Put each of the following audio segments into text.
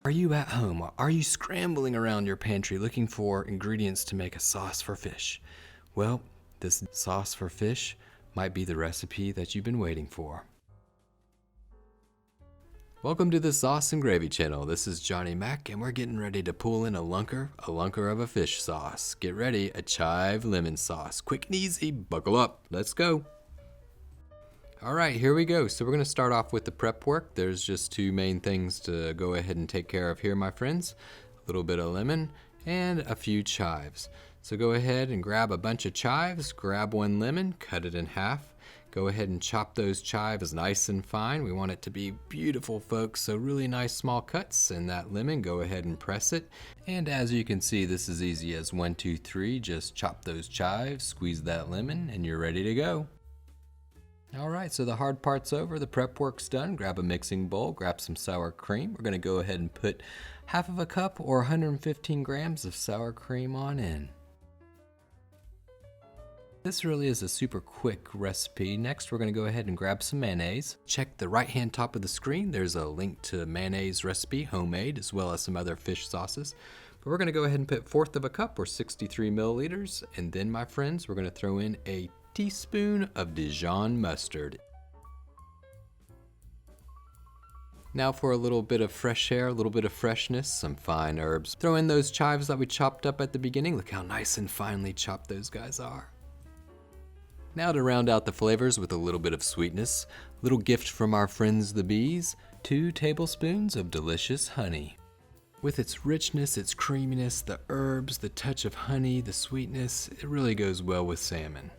Are you at home? Are you scrambling around your pantry looking for ingredients to make a sauce for fish? Well, this sauce for fish might be the recipe that you've been waiting for. Welcome to the Sauce and Gravy channel. This is Johnny Mac and we're getting ready to pull in a lunker of a fish sauce. Get ready, a chive lemon sauce. Quick and easy, buckle up, let's go. All right, here we go. So we're gonna start off with the prep work. There's just two main things to go ahead and take care of here, my friends. A little bit of lemon and a few chives. So go ahead and grab a bunch of chives, grab one lemon, cut it in half. Go ahead and chop those chives nice and fine. We want it to be beautiful, folks, so really nice small cuts. And that lemon, go ahead and press it. And as you can see, this is easy as 1, 2, 3. Just chop those chives, squeeze that lemon, and you're ready to go. All right, so the hard part's over, the prep work's done. Grab a mixing bowl, grab some sour cream. We're gonna go ahead and put half of a cup or 115 grams of sour cream on in. This really is a super quick recipe. Next, we're gonna go ahead and grab some mayonnaise. Check the right-hand top of the screen. There's a link to mayonnaise recipe, homemade, as well as some other fish sauces. But we're gonna go ahead and put 1/4 of a cup or 63 milliliters. And then, my friends, we're gonna throw in a teaspoon of Dijon Mustard. Now for a little bit of fresh air, a little bit of freshness, some fine herbs. Throw in those chives that we chopped up at the beginning. Look how nice and finely chopped those guys are. Now to round out the flavors with a little bit of sweetness, little gift from our friends the bees, 2 tablespoons of delicious honey. With its richness, its creaminess, the herbs, the touch of honey, the sweetness, it really goes well with salmon.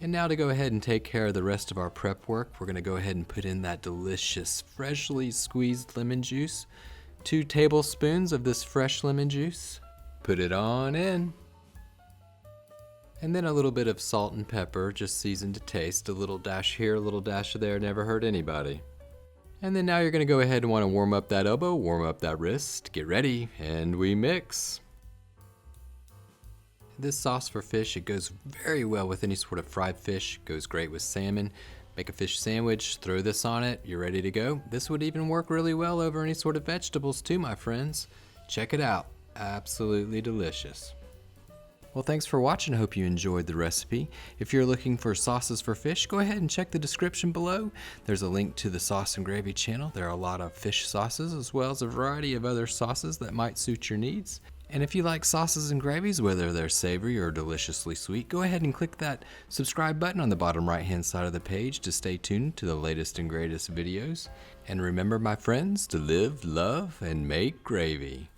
And now to go ahead and take care of the rest of our prep work, we're gonna go ahead and put in that delicious, freshly squeezed lemon juice. 2 tablespoons of this fresh lemon juice. Put it on in. And then a little bit of salt and pepper, just seasoned to taste. A little dash here, a little dash there, never hurt anybody. And then now you're gonna go ahead and wanna warm up that elbow, warm up that wrist, get ready, and we mix. This sauce for fish, it goes very well with any sort of fried fish, goes great with salmon. Make a fish sandwich, throw this on it, you're ready to go. This would even work really well over any sort of vegetables too, my friends. Check it out, absolutely delicious. Well, thanks for watching. I hope you enjoyed the recipe. If you're looking for sauces for fish, go ahead and check the description below. There's a link to the Sauce and Gravy channel. There are a lot of fish sauces as well as a variety of other sauces that might suit your needs. And if you like sauces and gravies, whether they're savory or deliciously sweet, go ahead and click that subscribe button on the bottom right-hand side of the page to stay tuned to the latest and greatest videos. And remember, my friends, to live, love, and make gravy.